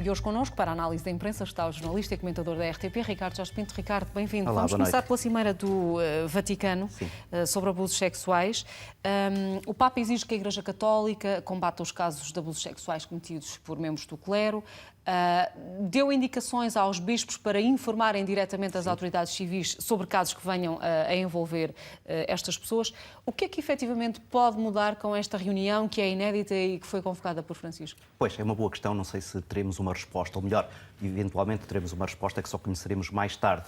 E hoje connosco, para a análise da imprensa, está o jornalista e comentador da RTP, Ricardo Jorge Pinto. Ricardo, bem-vindo. Olá, vamos começar noite. pela Cimeira do Vaticano sobre abusos sexuais. O Papa exige que a Igreja Católica combata os casos de abusos sexuais cometidos por membros do clero. Deu indicações aos bispos para informarem diretamente as autoridades civis sobre casos que venham a envolver estas pessoas. O que é que efetivamente pode mudar com esta reunião que é inédita e que foi convocada por Francisco? Pois, é uma boa questão, não sei se teremos uma resposta, ou melhor, eventualmente teremos uma resposta que só conheceremos mais tarde,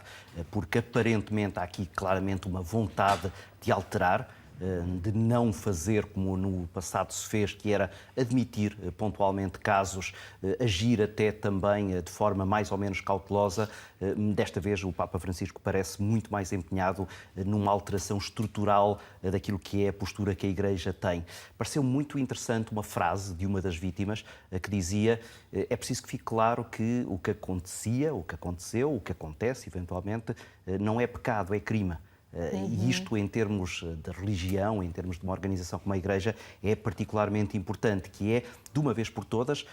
porque aparentemente há aqui claramente uma vontade de alterar, de não fazer como no passado se fez, que era admitir pontualmente casos, agir até também de forma mais ou menos cautelosa. Desta vez o Papa Francisco parece muito mais empenhado numa alteração estrutural daquilo que é a postura que a Igreja tem. Pareceu muito interessante uma frase de uma das vítimas que dizia: é preciso que fique claro que o que acontecia, o que aconteceu, o que acontece eventualmente, não é pecado, é crime. E isto, em termos de religião, em termos de uma organização como a Igreja, é particularmente importante, que é, de uma vez por todas,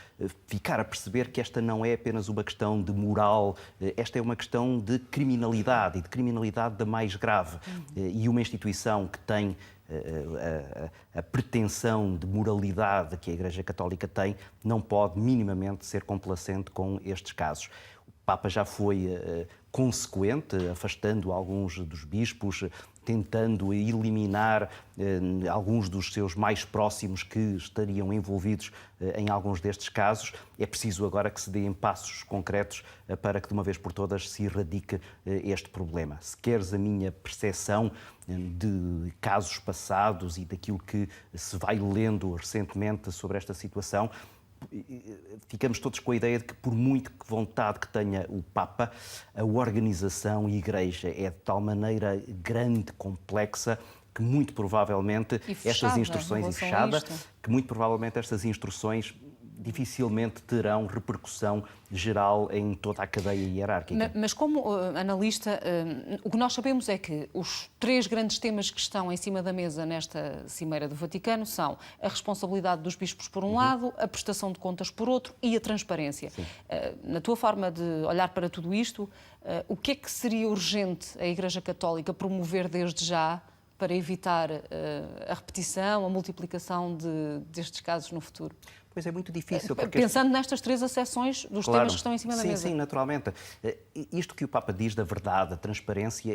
ficar a perceber que esta não é apenas uma questão de moral, esta é uma questão de criminalidade, e de criminalidade da mais grave. E uma instituição que tem a pretensão de moralidade que a Igreja Católica tem, não pode minimamente ser complacente com estes casos. O Papa já foi consequente, afastando alguns dos bispos, tentando eliminar alguns dos seus mais próximos que estariam envolvidos em alguns destes casos. É preciso agora que se deem passos concretos para que de uma vez por todas se erradique este problema. Se queres a minha percepção de casos passados e daquilo que se vai lendo recentemente sobre esta situação, ficamos todos com a ideia de que, por muito que vontade que tenha o Papa, a organização e a Igreja é de tal maneira grande, complexa, que muito provavelmente estas instruções, e fechada, que muito provavelmente estas instruções dificilmente terão repercussão geral em toda a cadeia hierárquica. Mas como analista, o que nós sabemos é que os três grandes temas que estão em cima da mesa nesta Cimeira do Vaticano são a responsabilidade dos bispos por um lado, a prestação de contas por outro e a transparência. Na tua forma de olhar para tudo isto, o que é que seria urgente a Igreja Católica promover desde já para evitar a repetição, a multiplicação destes casos no futuro? Pois é muito difícil. Pensando nestas três acessões dos temas que estão em cima da mesa. Sim, naturalmente. Isto que o Papa diz da verdade, da transparência,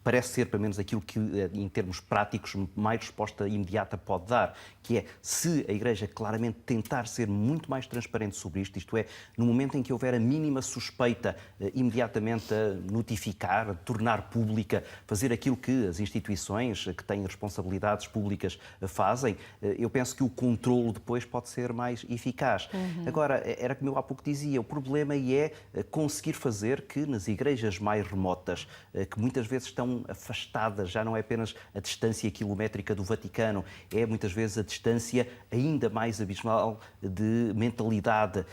parece ser, pelo menos, aquilo que, em termos práticos, mais resposta imediata pode dar, que é, se a Igreja claramente tentar ser muito mais transparente sobre isto é, no momento em que houver a mínima suspeita, imediatamente a notificar, a tornar pública, fazer aquilo que as instituições que têm responsabilidades públicas fazem, eu penso que o controlo depois pode ser mais eficaz. Agora, era como eu há pouco dizia, o problema é conseguir fazer que nas igrejas mais remotas, que muitas vezes estão afastadas, já não é apenas a distância quilométrica do Vaticano, é muitas vezes a distância ainda mais abismal de mentalidade.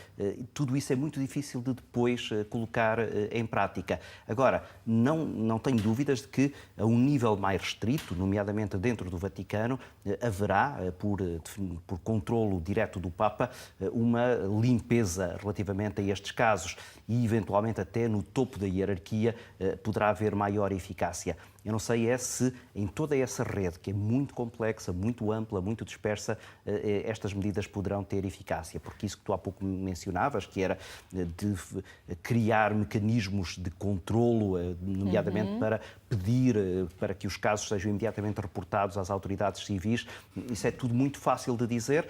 Tudo isso é muito difícil de depois colocar em prática. Agora, não tenho dúvidas de que a um nível mais restrito, nomeadamente dentro do Vaticano, haverá, por controlo direto do Papa, uma limpeza relativamente a estes casos e, eventualmente, até no topo da hierarquia poderá haver maior eficácia. Eu não sei se em toda essa rede, que é muito complexa, muito ampla, muito dispersa, estas medidas poderão ter eficácia, porque isso que tu há pouco mencionavas, que era de criar mecanismos de controlo, nomeadamente para pedir para que os casos sejam imediatamente reportados às autoridades civis, isso é tudo muito fácil de dizer.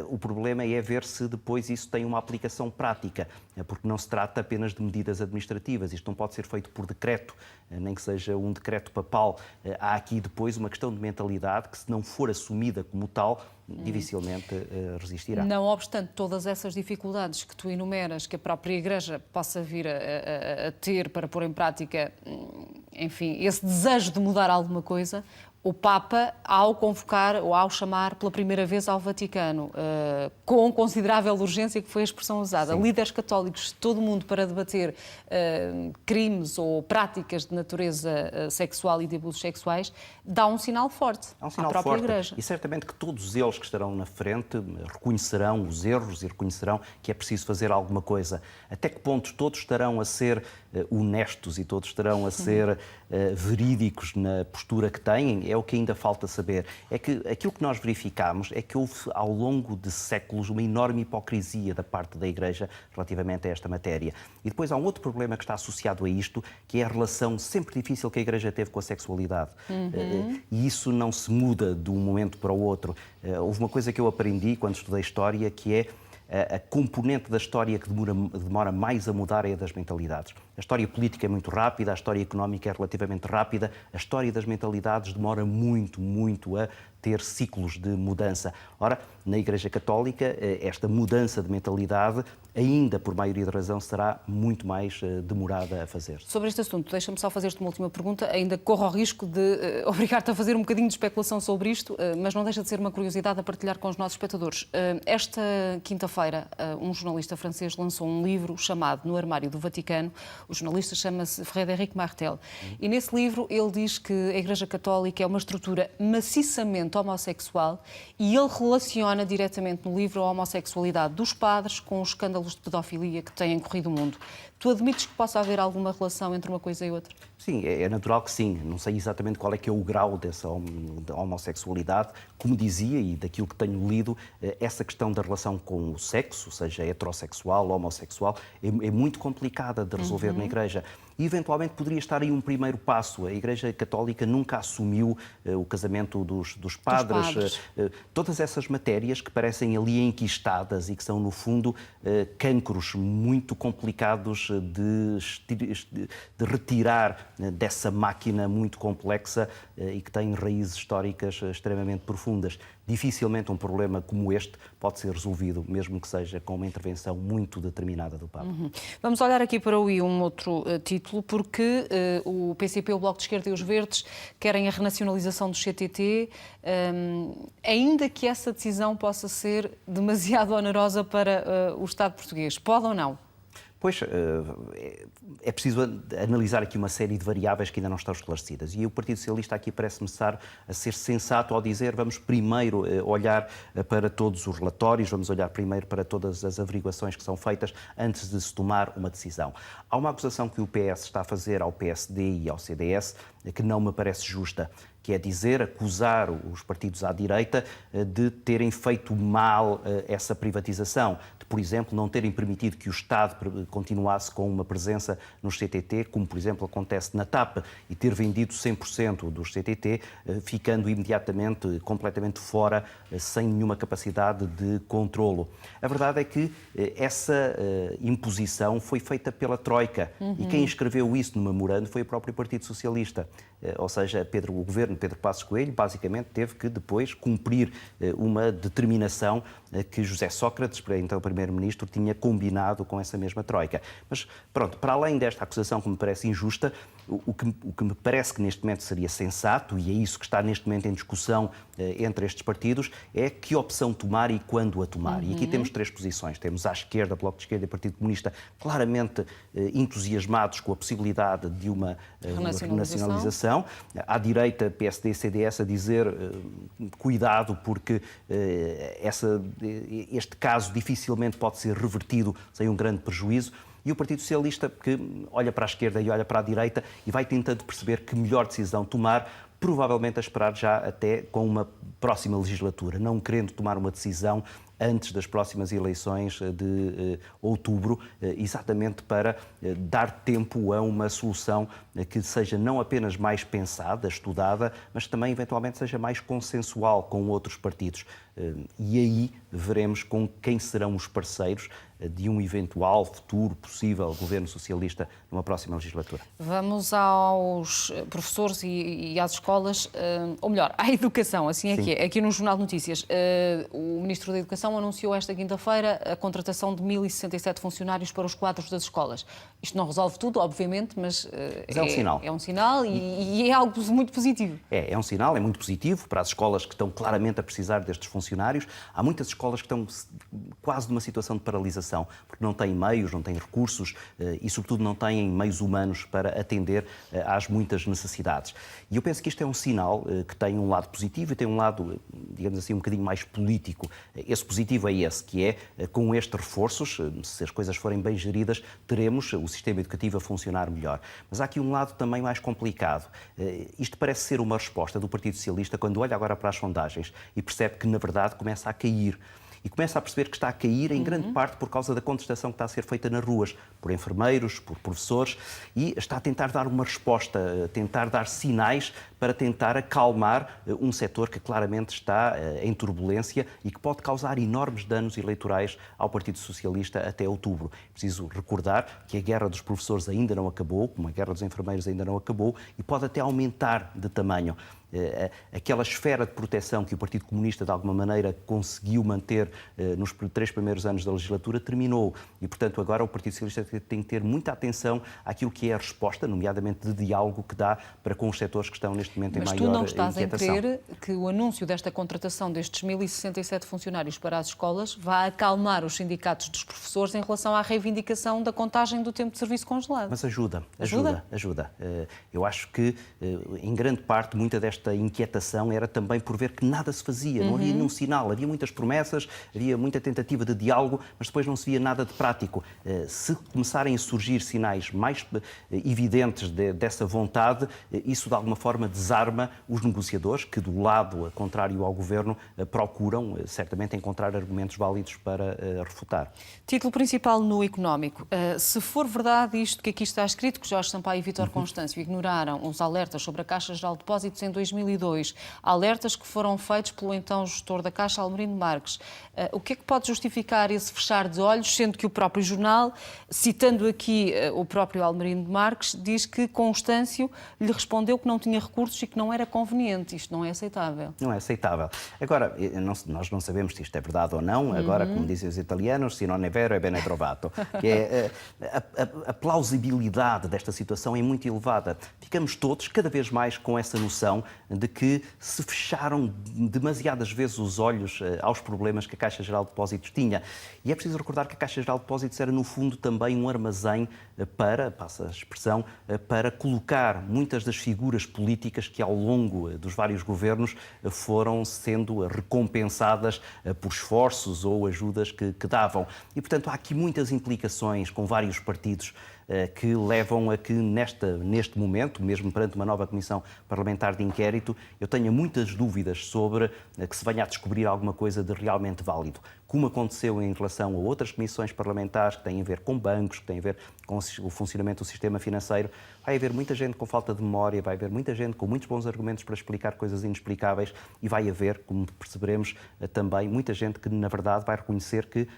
O problema é ver se depois isso tem uma aplicação prática, porque não se trata apenas de medidas administrativas, isto não pode ser feito por decreto, nem que seja um decreto papal. Há aqui depois uma questão de mentalidade que, se não for assumida como tal, dificilmente resistirá. Não obstante todas essas dificuldades que tu enumeras, que a própria Igreja possa vir a ter para pôr em prática, enfim, esse desejo de mudar alguma coisa, o Papa, ao convocar ou ao chamar pela primeira vez ao Vaticano, com considerável urgência, que foi a expressão usada, líderes católicos de todo o mundo para debater crimes ou práticas de natureza sexual e de abusos sexuais, dá um sinal forte à própria Igreja. E certamente que todos eles que estarão na frente reconhecerão os erros e reconhecerão que é preciso fazer alguma coisa. Até que ponto todos estarão a ser honestos e todos estarão a ser verídicos na postura que têm, é o que ainda falta saber. É que aquilo que nós verificamos é que houve, ao longo de séculos, uma enorme hipocrisia da parte da Igreja relativamente a esta matéria. E depois há um outro problema que está associado a isto, que é a relação sempre difícil que a Igreja teve com a sexualidade. E isso não se muda de um momento para o outro. Houve uma coisa que eu aprendi quando estudei História, que é a componente da história que demora mais a mudar é a das mentalidades. A história política é muito rápida, a história económica é relativamente rápida, a história das mentalidades demora muito, muito a ter ciclos de mudança. Ora, na Igreja Católica, esta mudança de mentalidade, ainda por maioria de razão, será muito mais demorada a fazer. Sobre este assunto, deixa-me só fazer-te uma última pergunta. Ainda corro o risco de obrigar-te a fazer um bocadinho de especulação sobre isto, mas não deixa de ser uma curiosidade a partilhar com os nossos espectadores. Esta quinta-feira, um jornalista francês lançou um livro chamado No Armário do Vaticano. O jornalista chama-se Frédéric Martel. E nesse livro ele diz que a Igreja Católica é uma estrutura maciçamente homossexual e ele relaciona diretamente no livro a homossexualidade dos padres com os escândalos de pedofilia que têm corrido o mundo. Tu admites que possa haver alguma relação entre uma coisa e outra? Sim, é natural que sim. Não sei exatamente qual é que é o grau dessa homossexualidade. Como dizia, e daquilo que tenho lido, essa questão da relação com o sexo, seja heterossexual, homossexual, é muito complicada de resolver na Igreja. E, eventualmente, poderia estar aí um primeiro passo. A Igreja Católica nunca assumiu o casamento dos padres. Todas essas matérias que parecem ali enquistadas e que são, no fundo, cancros muito complicados de retirar dessa máquina muito complexa e que tem raízes históricas extremamente profundas. Dificilmente um problema como este pode ser resolvido, mesmo que seja com uma intervenção muito determinada do Papa. Vamos olhar aqui para um outro título, porque o PCP, o Bloco de Esquerda e os Verdes querem a renacionalização do CTT, ainda que essa decisão possa ser demasiado onerosa para o Estado português. Pode ou não? Pois, é preciso analisar aqui uma série de variáveis que ainda não estão esclarecidas. E o Partido Socialista aqui parece-me estar a ser sensato ao dizer vamos primeiro olhar para todos os relatórios, vamos olhar primeiro para todas as averiguações que são feitas antes de se tomar uma decisão. Há uma acusação que o PS está a fazer ao PSD e ao CDS que não me parece justa, que é acusar os partidos à direita de terem feito mal essa privatização, de, por exemplo, não terem permitido que o Estado continuasse com uma presença nos CTT, como, por exemplo, acontece na TAP, e ter vendido 100% dos CTT, ficando imediatamente, completamente fora, sem nenhuma capacidade de controlo. A verdade é que essa imposição foi feita pela Troika, e quem escreveu isso no memorando foi o próprio Partido Socialista. Ou seja, o governo de Pedro Passos Coelho basicamente teve que depois cumprir uma determinação que José Sócrates, então primeiro-ministro, tinha combinado com essa mesma Troika. Mas pronto, para além desta acusação que me parece injusta, o que me parece que neste momento seria sensato, e é isso que está neste momento em discussão entre estes partidos, é que opção tomar e quando a tomar. E aqui temos três posições. Temos à esquerda, Bloco de Esquerda e Partido Comunista, claramente entusiasmados com a possibilidade de uma renacionalização. À direita, PSD e CDS a dizer cuidado porque este caso dificilmente pode ser revertido sem um grande prejuízo. E o Partido Socialista, que olha para a esquerda e olha para a direita e vai tentando perceber que melhor decisão tomar, provavelmente a esperar já até com uma próxima legislatura, não querendo tomar uma decisão antes das próximas eleições de outubro, exatamente para dar tempo a uma solução que seja não apenas mais pensada, estudada, mas também eventualmente seja mais consensual com outros partidos. E aí veremos com quem serão os parceiros de um eventual futuro possível governo socialista numa próxima legislatura. Vamos aos professores e às escolas, ou melhor, à educação, assim é que é. Aqui no Jornal de Notícias, o Ministro da Educação Administração anunciou esta quinta-feira a contratação de 1.067 funcionários para os quadros das escolas. Isto não resolve tudo, obviamente, mas é um sinal. É um sinal e é algo muito positivo. É um sinal, é muito positivo para as escolas que estão claramente a precisar destes funcionários. Há muitas escolas que estão quase numa situação de paralisação, porque não têm meios, não têm recursos e, sobretudo, não têm meios humanos para atender às muitas necessidades. E eu penso que isto é um sinal que tem um lado positivo e tem um lado, digamos assim, um bocadinho mais político. Esse positivo é esse, que é, com estes reforços, se as coisas forem bem geridas, teremos o sistema educativo a funcionar melhor. Mas há aqui um lado também mais complicado. Isto parece ser uma resposta do Partido Socialista quando olha agora para as sondagens e percebe que, na verdade, começa a cair. E começa a perceber que está a cair em grande parte por causa da contestação que está a ser feita nas ruas, por enfermeiros, por professores, e está a tentar dar uma resposta, a tentar dar sinais para tentar acalmar um setor que claramente está em turbulência e que pode causar enormes danos eleitorais ao Partido Socialista até outubro. Preciso recordar que a guerra dos professores ainda não acabou, como a guerra dos enfermeiros ainda não acabou, e pode até aumentar de tamanho. Aquela esfera de proteção que o Partido Comunista, de alguma maneira, conseguiu manter nos 3 primeiros anos da legislatura, terminou. E, portanto, agora o Partido Socialista tem que ter muita atenção àquilo que é a resposta, nomeadamente de diálogo que dá para com os setores que estão neste momento em maior inquietação. Mas tu não estás a crer que o anúncio desta contratação destes 1.067 funcionários para as escolas vá acalmar os sindicatos dos professores em relação à reivindicação da contagem do tempo de serviço congelado? Mas ajuda. Eu acho que, em grande parte, muita desta inquietação era também por ver que nada se fazia, não havia nenhum sinal, havia muitas promessas, havia muita tentativa de diálogo, mas depois não se via nada de prático. Se começarem a surgir sinais mais evidentes dessa vontade, isso de alguma forma desarma os negociadores que, do lado contrário ao Governo, procuram certamente encontrar argumentos válidos para refutar. Título principal no Económico. Se for verdade isto que aqui está escrito, que Jorge Sampaio e Vítor Constâncio ignoraram os alertas sobre a Caixa Geral de Depósitos em 2002, alertas que foram feitos pelo então gestor da Caixa, Almerindo Marques, o que é que pode justificar esse fechar de olhos, sendo que o próprio jornal, citando aqui o próprio Almerindo Marques, diz que Constâncio lhe respondeu que não tinha recursos e que não era conveniente. Isto não é aceitável. Não é aceitável. Agora, nós não sabemos se isto é verdade ou não. Agora, como dizem os italianos, se non è vero, è bene trovato. A plausibilidade desta situação é muito elevada. Ficamos todos cada vez mais com essa noção de que se fecharam demasiadas vezes os olhos aos problemas que a Caixa Geral de Depósitos tinha. E é preciso recordar que a Caixa Geral de Depósitos era, no fundo, também um armazém para, passa a expressão, para colocar muitas das figuras políticas que, ao longo dos vários governos, foram sendo recompensadas por esforços ou ajudas que davam. E, portanto, há aqui muitas implicações com vários partidos que levam a que, neste momento, mesmo perante uma nova Comissão Parlamentar de Inquérito, eu tenha muitas dúvidas sobre que se venha a descobrir alguma coisa de realmente válido. Como aconteceu em relação a outras comissões parlamentares que têm a ver com bancos, que têm a ver com o funcionamento do sistema financeiro, vai haver muita gente com falta de memória, vai haver muita gente com muitos bons argumentos para explicar coisas inexplicáveis e vai haver, como perceberemos, também muita gente que, na verdade, vai reconhecer que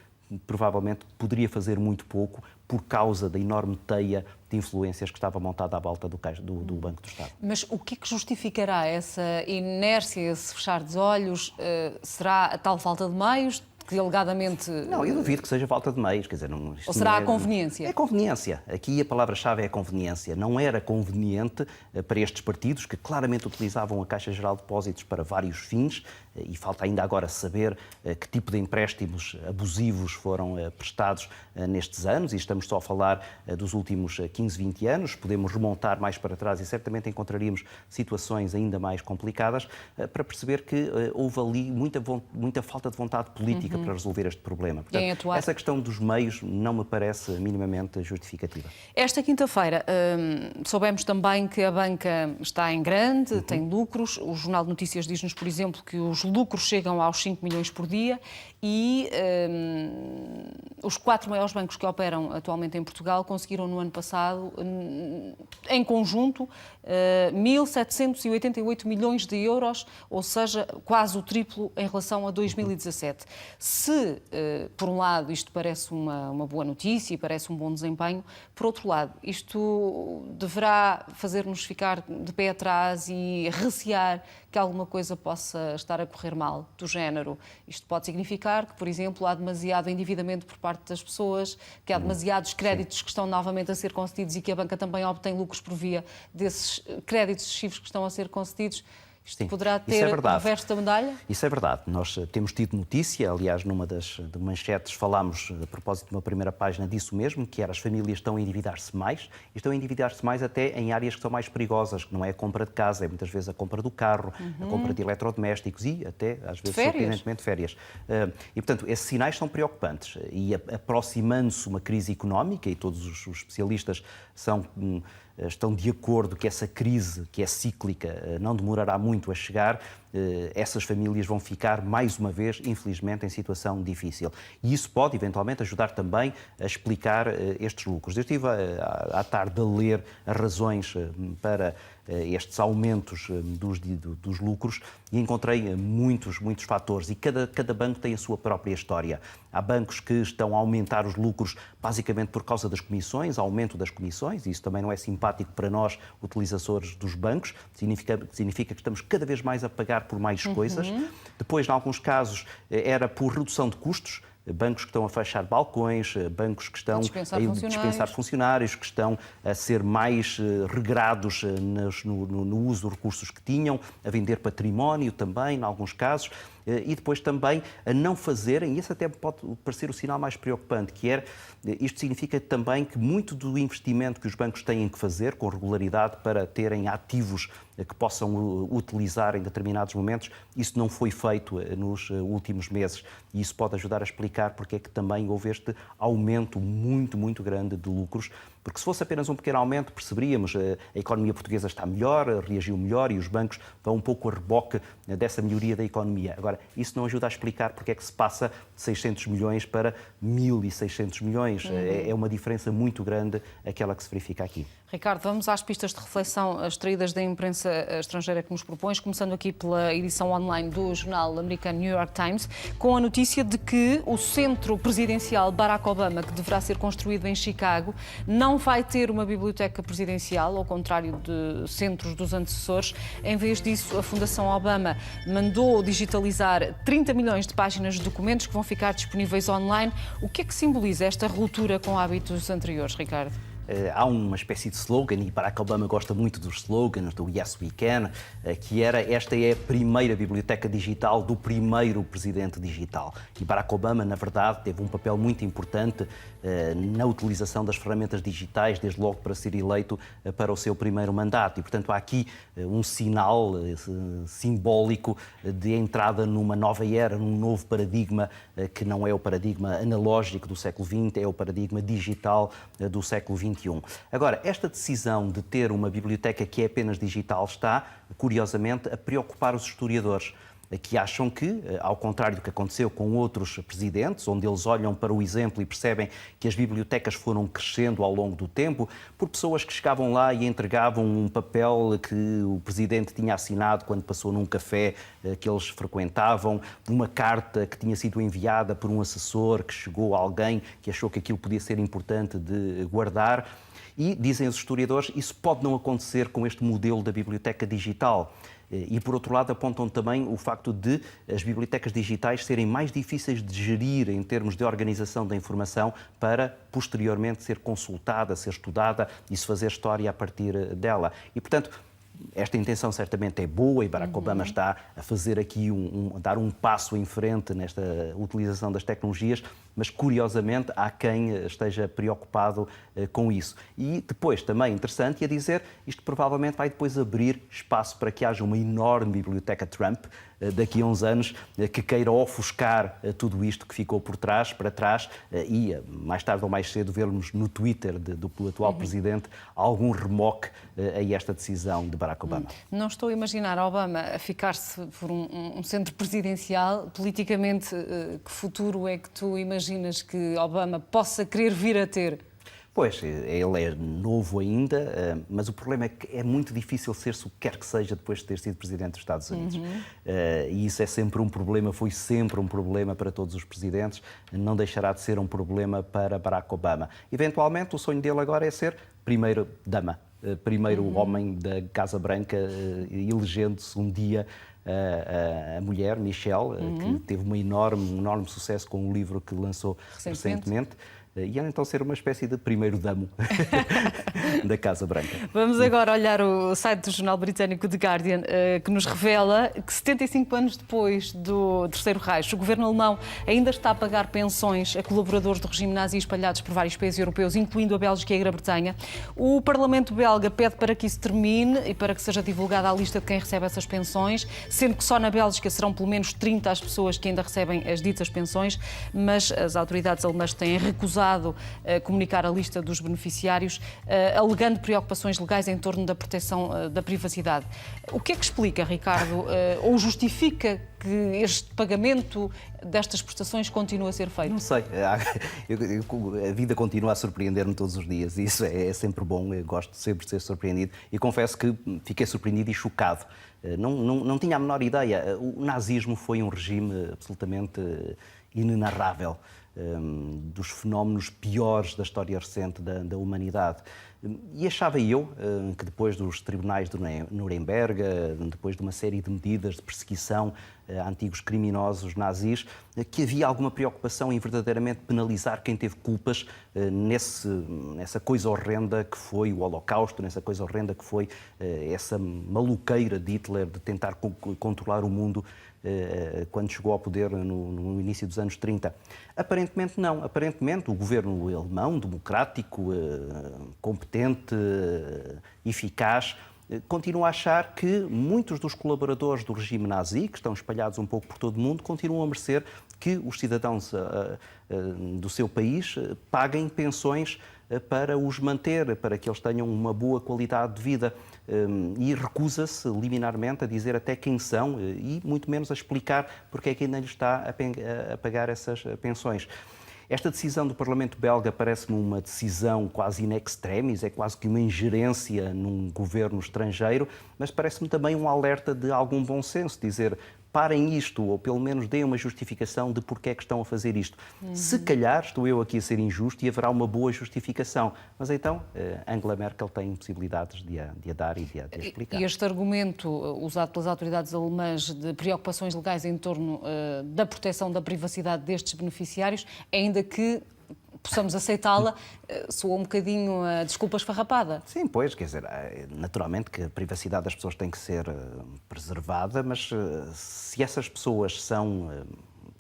provavelmente poderia fazer muito pouco por causa da enorme teia de influências que estava montada à volta do Banco do Estado. Mas o que é que justificará essa inércia, esse fechar de olhos? Será a tal falta de meios? Que alegadamente... Não, eu duvido que seja falta de meios, quer dizer... Ou será a conveniência? É conveniência. Aqui a palavra-chave é a conveniência. Não era conveniente para estes partidos que claramente utilizavam a Caixa Geral de Depósitos para vários fins, e falta ainda agora saber que tipo de empréstimos abusivos foram prestados nestes anos, e estamos só a falar dos últimos 15, 20 anos, podemos remontar mais para trás e certamente encontraríamos situações ainda mais complicadas para perceber que houve ali muita falta de vontade política para resolver este problema. Portanto, essa questão dos meios não me parece minimamente justificativa. Esta quinta-feira soubemos também que a banca está em grande, tem lucros. O Jornal de Notícias diz-nos, por exemplo, que os lucros chegam aos 5 milhões por dia e os 4 maiores bancos que operam atualmente em Portugal conseguiram no ano passado, em conjunto, 1.788 milhões de euros, ou seja, quase o triplo em relação a 2017. Se, por um lado, isto parece uma boa notícia e parece um bom desempenho, por outro lado, isto deverá fazer-nos ficar de pé atrás e recear que alguma coisa possa estar a correr mal, do género. Isto pode significar que, por exemplo, há demasiado endividamento por parte das pessoas, que há demasiados créditos que estão novamente a ser concedidos e que a banca também obtém lucros por via desses créditos excessivos que estão a ser concedidos. Isto poderá ter o reverso da medalha? Isso é verdade. Nós temos tido notícia, aliás, numa das manchetes falámos, a propósito de uma primeira página, disso mesmo, que era as famílias estão a endividar-se mais, e estão a endividar-se mais até em áreas que são mais perigosas, que não é a compra de casa, é muitas vezes a compra do carro, a compra de eletrodomésticos e até, às vezes, surpreendentemente, férias. E, portanto, esses sinais são preocupantes. E aproximando-se uma crise económica, e todos os especialistas estão de acordo que essa crise, que é cíclica, não demorará muito a chegar, essas famílias vão ficar, mais uma vez, infelizmente, em situação difícil. E isso pode, eventualmente, ajudar também a explicar estes lucros. Eu estive à tarde a ler as razões para estes aumentos dos lucros e encontrei muitos fatores e cada banco tem a sua própria história. Há bancos que estão a aumentar os lucros basicamente por causa das comissões, aumento das comissões, e isso também não é simpático para nós, utilizadores dos bancos, significa que estamos cada vez mais a pagar por mais coisas. Depois, em alguns casos, era por redução de custos, bancos que estão a fechar balcões, bancos que estão a dispensar funcionários, que estão a ser mais regrados no uso dos recursos que tinham, a vender património também, em alguns casos, e depois também a não fazerem, e esse até pode parecer o sinal mais preocupante, que é, isto significa também que muito do investimento que os bancos têm que fazer com regularidade para terem ativos que possam utilizar em determinados momentos, isso não foi feito nos últimos meses. E isso pode ajudar a explicar porque é que também houve este aumento muito grande de lucros. Porque se fosse apenas um pequeno aumento, perceberíamos, a economia portuguesa está melhor, reagiu melhor e os bancos vão um pouco a reboque dessa melhoria da economia. Agora, isso não ajuda a explicar porque é que se passa de 600 milhões para 1.600 milhões. É uma diferença muito grande aquela que se verifica aqui. Ricardo, vamos às pistas de reflexão extraídas da imprensa estrangeira que nos propões, começando aqui pela edição online do jornal americano New York Times, com a notícia de que o centro presidencial Barack Obama, que deverá ser construído em Chicago, não vai ter uma biblioteca presidencial, ao contrário de centros dos antecessores. Em vez disso, a Fundação Obama mandou digitalizar 30 milhões de páginas de documentos que vão ficar disponíveis online. O que é que simboliza esta ruptura com hábitos anteriores, Ricardo? Há uma espécie de slogan, e Barack Obama gosta muito dos slogans, do Yes We Can, que era: esta é a primeira biblioteca digital do primeiro presidente digital. E Barack Obama, na verdade, teve um papel muito importante na utilização das ferramentas digitais, desde logo para ser eleito para o seu primeiro mandato. E, portanto, há aqui um sinal simbólico de entrada numa nova era, num novo paradigma, que não é o paradigma analógico do século XX, é o paradigma digital do século XXI. Agora, esta decisão de ter uma biblioteca que é apenas digital está, curiosamente, a preocupar os historiadores, que acham que, ao contrário do que aconteceu com outros presidentes, onde eles olham para o exemplo e percebem que as bibliotecas foram crescendo ao longo do tempo, por pessoas que chegavam lá e entregavam um papel que o presidente tinha assinado quando passou num café que eles frequentavam, uma carta que tinha sido enviada por um assessor que chegou a alguém que achou que aquilo podia ser importante de guardar. E, dizem os historiadores, isso pode não acontecer com este modelo da biblioteca digital. E, por outro lado, apontam também o facto de as bibliotecas digitais serem mais difíceis de gerir em termos de organização da informação para, posteriormente, ser consultada, ser estudada e se fazer história a partir dela. E, portanto, esta intenção certamente é boa e Barack Obama está a fazer aqui a dar um passo em frente nesta utilização das tecnologias, mas curiosamente há quem esteja preocupado com isso. E depois também interessante é dizer, isto provavelmente vai depois abrir espaço para que haja uma enorme biblioteca Trump daqui a uns anos que queira ofuscar tudo isto que ficou para trás e mais tarde ou mais cedo vermos no Twitter do atual presidente algum remoque a esta decisão de Barack Obama. Não estou a imaginar Obama a ficar-se por um centro presidencial. Politicamente, que futuro é que tu imaginas que Obama possa querer vir a ter? Pois, ele é novo ainda, mas o problema é que é muito difícil ser-se o que quer que seja depois de ter sido Presidente dos Estados Unidos. E isso é sempre um problema, foi sempre um problema para todos os presidentes, não deixará de ser um problema para Barack Obama. Eventualmente, o sonho dele agora é ser primeiro-dama, primeiro homem da Casa Branca, elegendo-se um dia a mulher, Michelle, que teve um enorme sucesso com um livro que lançou recentemente. E ela então ser uma espécie de primeiro-damo da Casa Branca. Vamos agora olhar o site do jornal britânico The Guardian, que nos revela que 75 anos depois do Terceiro Reich, o governo alemão ainda está a pagar pensões a colaboradores do regime nazi espalhados por vários países europeus, incluindo a Bélgica e a Grã-Bretanha. O Parlamento belga pede para que isso termine e para que seja divulgada a lista de quem recebe essas pensões, sendo que só na Bélgica serão pelo menos 30 as pessoas que ainda recebem as ditas pensões, mas as autoridades alemãs têm recusado comunicar a lista dos beneficiários, alegando preocupações legais em torno da proteção da privacidade. O que é que explica, Ricardo, ou justifica que este pagamento destas prestações continua a ser feito? Não sei. A vida continua a surpreender-me todos os dias e isso é sempre bom. Eu gosto sempre de ser surpreendido e confesso que fiquei surpreendido e chocado. Não tinha a menor ideia. O nazismo foi um regime absolutamente inenarrável, dos fenómenos piores da história recente da humanidade. E achava eu que depois dos tribunais de Nuremberg, depois de uma série de medidas de perseguição a antigos criminosos nazis, que havia alguma preocupação em verdadeiramente penalizar quem teve culpas nessa coisa horrenda que foi o Holocausto, nessa coisa horrenda que foi essa maluqueira de Hitler de tentar controlar o mundo quando chegou ao poder no início dos anos 30. Aparentemente não. Aparentemente o governo alemão, democrático, competente, eficaz, continua a achar que muitos dos colaboradores do regime nazi, que estão espalhados um pouco por todo o mundo, continuam a merecer que os cidadãos do seu país paguem pensões para os manter, para que eles tenham uma boa qualidade de vida. E recusa-se liminarmente a dizer até quem são e muito menos a explicar porque é que ainda lhes está a pagar essas pensões. Esta decisão do Parlamento belga parece-me uma decisão quase in extremis, é quase que uma ingerência num governo estrangeiro, mas parece-me também um alerta de algum bom senso, dizer parem isto, ou pelo menos deem uma justificação de porque é que estão a fazer isto. Se calhar estou eu aqui a ser injusto e haverá uma boa justificação, mas então Angela Merkel tem possibilidades de a dar e de a explicar. E este argumento usado pelas autoridades alemãs de preocupações legais em torno da proteção da privacidade destes beneficiários, ainda que possamos aceitá-la, soa um bocadinho a desculpa esfarrapada. Sim, pois, quer dizer, naturalmente que a privacidade das pessoas tem que ser preservada, mas se essas pessoas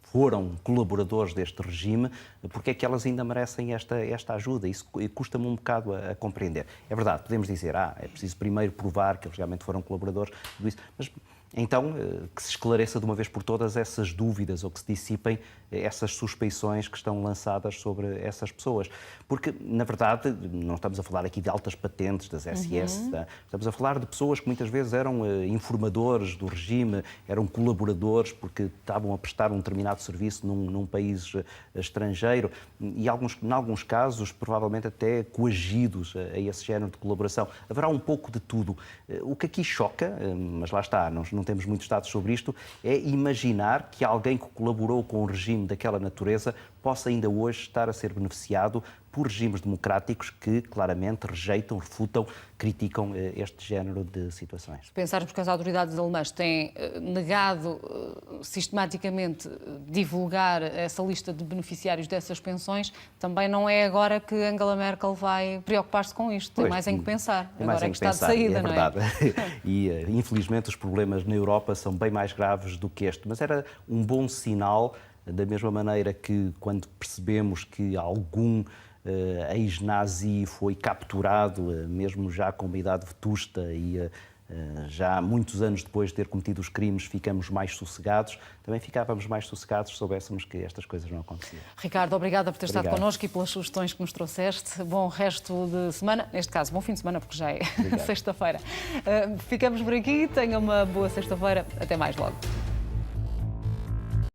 foram colaboradores deste regime, porque é que elas ainda merecem esta ajuda? Isso custa-me um bocado a compreender. É verdade, podemos dizer, é preciso primeiro provar que eles realmente foram colaboradores, tudo isso, mas então que se esclareça de uma vez por todas essas dúvidas ou que se dissipem essas suspeições que estão lançadas sobre essas pessoas. Porque, na verdade, não estamos a falar aqui de altas patentes das SS, estamos a falar de pessoas que muitas vezes eram informadores do regime, eram colaboradores porque estavam a prestar um determinado serviço num país estrangeiro e, em alguns casos, provavelmente até coagidos a esse género de colaboração. Haverá um pouco de tudo. O que aqui choca, mas lá está, não temos muitos dados sobre isto, é imaginar que alguém que colaborou com o regime daquela natureza possa ainda hoje estar a ser beneficiado por regimes democráticos que claramente rejeitam, refutam, criticam este género de situações. Se pensarmos que as autoridades alemãs têm negado sistematicamente divulgar essa lista de beneficiários dessas pensões, também não é agora que Angela Merkel vai preocupar-se com isto. Tem mais em que pensar. Agora é que está de saída, não é? É verdade. E, infelizmente, os problemas na Europa são bem mais graves do que este. Mas era um bom sinal, da mesma maneira que quando percebemos que algum ex-nazi foi capturado, mesmo já com uma idade vetusta e já muitos anos depois de ter cometido os crimes, ficamos mais sossegados. Também ficávamos mais sossegados se soubéssemos que estas coisas não aconteciam. Ricardo, obrigada por ter estado connosco e pelas sugestões que nos trouxeste. Bom resto de semana, neste caso, bom fim de semana, porque já é sexta-feira. Ficamos por aqui, tenha uma boa sexta-feira. Até mais logo.